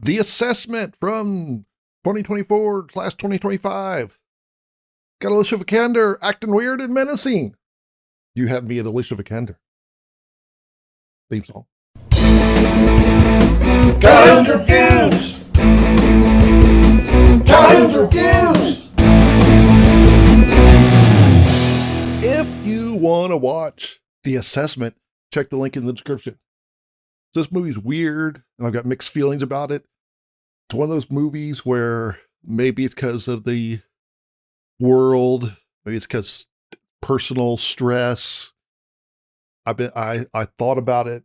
The Assessment from 2024/2025. Got Alicia Vikander acting weird and menacing. You had me at Alicia Vikander. Theme song. Kyle's Reviews! Kyle's Reviews! If you want to watch The Assessment, check the link in the description. This movie's weird, and I've got mixed feelings about it. It's one of those movies where maybe it's because of the world, maybe it's because personal stress. I thought about it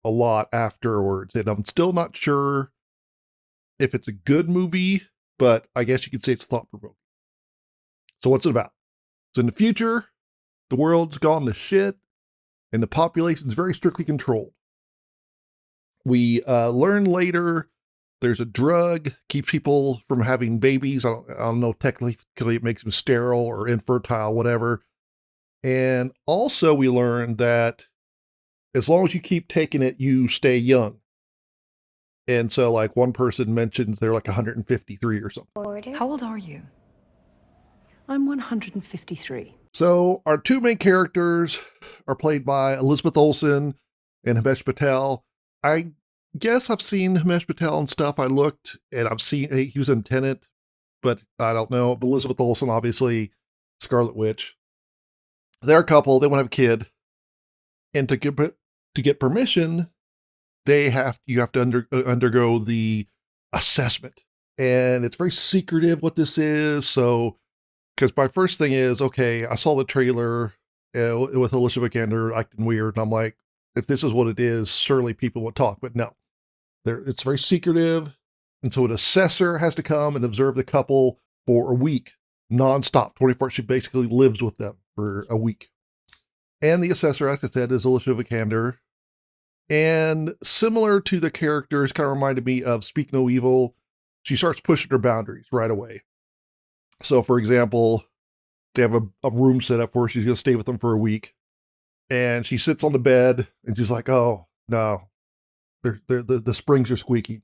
a lot afterwards, and I'm still not sure if it's a good movie, but I guess you could say it's thought-provoking. So what's it about? So in the future, the world's gone to shit, and the population's very strictly controlled. We learn later there's a drug keeps people from having babies. I don't know, technically it makes them sterile or infertile, whatever. And also we learn that as long as you keep taking it, you stay young. And so like one person mentions they're like 153 or something. How old are you? I'm 153. So our two main characters are played by Elizabeth Olsen and Himesh Patel. I guess I've seen Himesh Patel and stuff. I looked and I've seen he was in Tenet, but I don't know. Elizabeth Olsen, obviously, Scarlet Witch. They're a couple. They want to have a kid, and to get permission, you have to undergo the assessment, and it's very secretive what this is. So, because my first thing is, okay, I saw the trailer with Alicia Vikander acting weird, and I'm like, if this is what it is, surely people would talk. But no, it's very secretive. And so an assessor has to come and observe the couple for a week, nonstop, 24. She basically lives with them for a week. And the assessor, as I said, is Alicia Vikander. And similar to the characters, kind of reminded me of Speak No Evil. She starts pushing her boundaries right away. So, for example, they have a room set up for her. She's going to stay with them for a week. And she sits on the bed and she's like, oh, no, the springs are squeaking.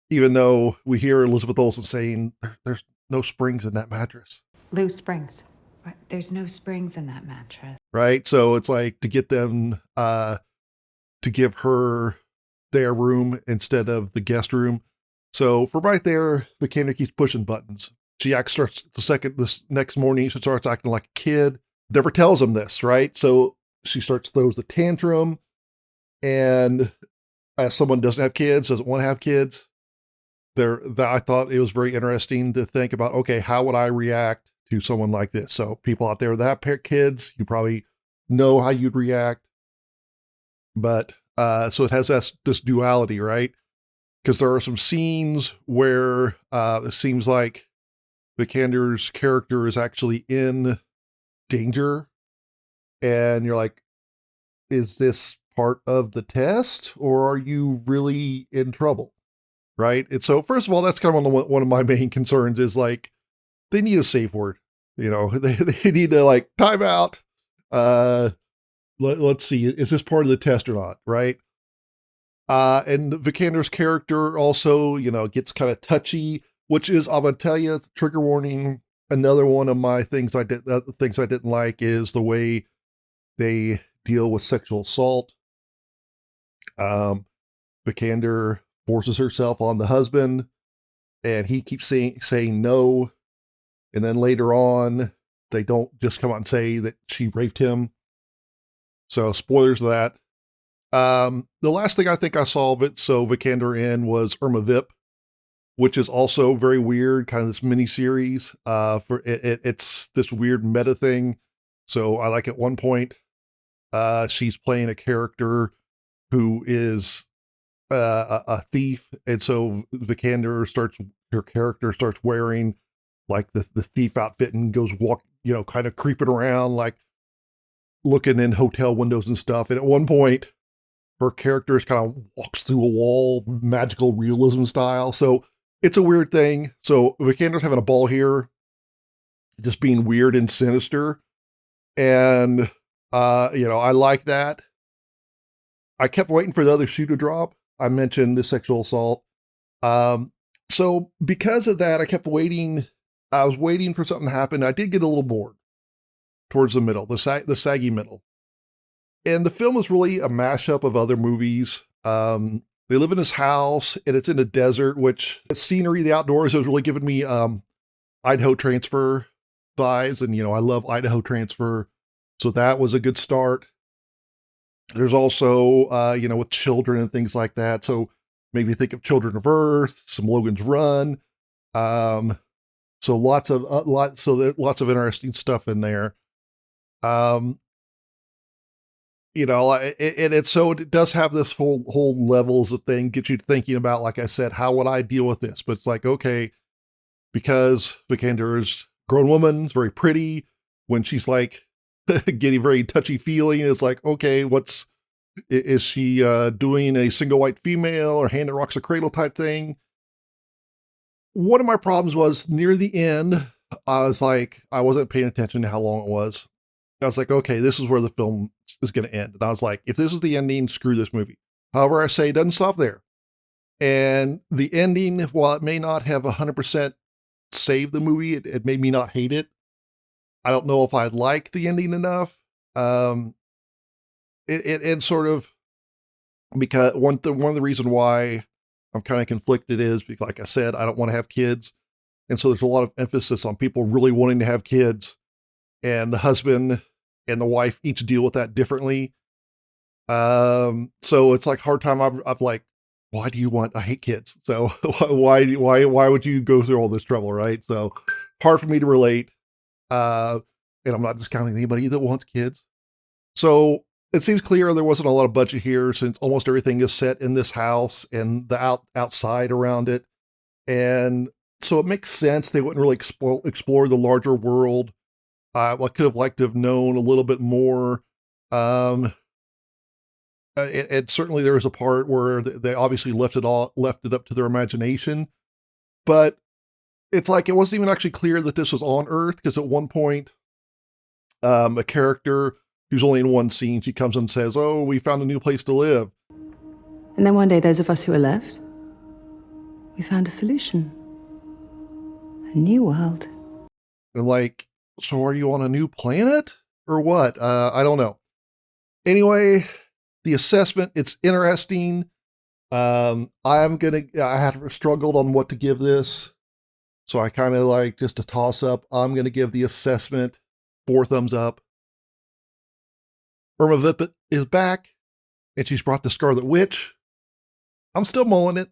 Even though we hear Elizabeth Olsen saying there's no springs in that mattress. Loose springs. There's no springs in that mattress. Right? So it's like to get them to give her their room instead of the guest room. So from right there, Vikander keeps pushing buttons. She starts this next morning, she starts acting like a kid. Never tells him this, right? So she throws the tantrum, and as someone doesn't have kids, doesn't want to have kids, I thought it was very interesting to think about, okay, how would I react to someone like this? So people out there that have kids, you probably know how you'd react. But so it has this duality, right? Because there are some scenes where it seems like Vikander's character is actually in danger, and you're like, is this part of the test, or are you really in trouble, right? And so first of all, that's kind of one of my main concerns is like they need a safe word, they need to like time out. Let's see, is this part of the test or not, right? And Vikander's character also gets kind of touchy, which is, I'm gonna tell you, trigger warning. Another one of my things I didn't like is the way they deal with sexual assault. Vikander forces herself on the husband, and he keeps saying no. And then later on, they don't just come out and say that she raped him. So spoilers of that. The last thing I think I saw Vikander in was Irma Vip, which is also very weird, kind of this mini series. It's this weird meta thing. So I like at one point, she's playing a character who is a thief, and so her character starts wearing like the thief outfit and goes kind of creeping around, like looking in hotel windows and stuff. And at one point, her character kind of walks through a wall, magical realism style. So it's a weird thing. So Vikander's having a ball here, just being weird and sinister. And, I like that. I kept waiting for the other shoe to drop. I mentioned the sexual assault. So because of that, I kept waiting. I was waiting for something to happen. I did get a little bored towards the middle, the saggy middle. And the film is really a mashup of other movies. They live in this house and it's in a desert, which the scenery, the outdoors, was really giving me Idaho Transfer vibes. And, I love Idaho Transfer. So that was a good start. There's also, with children and things like that. So maybe think of Children of Earth, some Logan's Run. So lots of interesting stuff in there. It does have this whole levels of thing, get you thinking about, like I said, how would I deal with this? But it's like, okay, because Vikander is a grown woman, very pretty. When she's like getting very touchy feely, it's like, okay, is she doing a single white female or hand that rocks a cradle type thing? One of my problems was near the end, I wasn't paying attention to how long it was. I was like, okay, this is where the film is going to end. And I was like, if this is the ending, screw this movie. However, I say it doesn't stop there. And the ending, while it may not have 100% saved the movie, it made me not hate it. I don't know if I like the ending enough. It sort of, because one of the reasons why I'm kind of conflicted is because, like I said, I don't want to have kids. And so there's a lot of emphasis on people really wanting to have kids, and the husband and the wife each deal with that differently. So it's like hard time. I've like, why do you I hate kids. So why would you go through all this trouble? Right. So hard for me to relate. And I'm not discounting anybody that wants kids. So it seems clear there wasn't a lot of budget here, since almost everything is set in this house and the outside around it. And so it makes sense they wouldn't really explore the larger world. I could have liked to have known a little bit more. And certainly there was a part where they obviously left it up to their imagination, but it's like it wasn't even actually clear that this was on Earth, because at one point, a character who's only in one scene, she comes and says, "Oh, we found a new place to live." And then one day, those of us who were left, we found a solution. A new world. And like, so are you on a new planet or what? I don't know. Anyway, the assessment, it's interesting. I have struggled on what to give this. So I kind of like just a toss up. I'm going to give the assessment 4 thumbs up. Irma Vipit is back, and she's brought the Scarlet Witch. I'm still mulling it.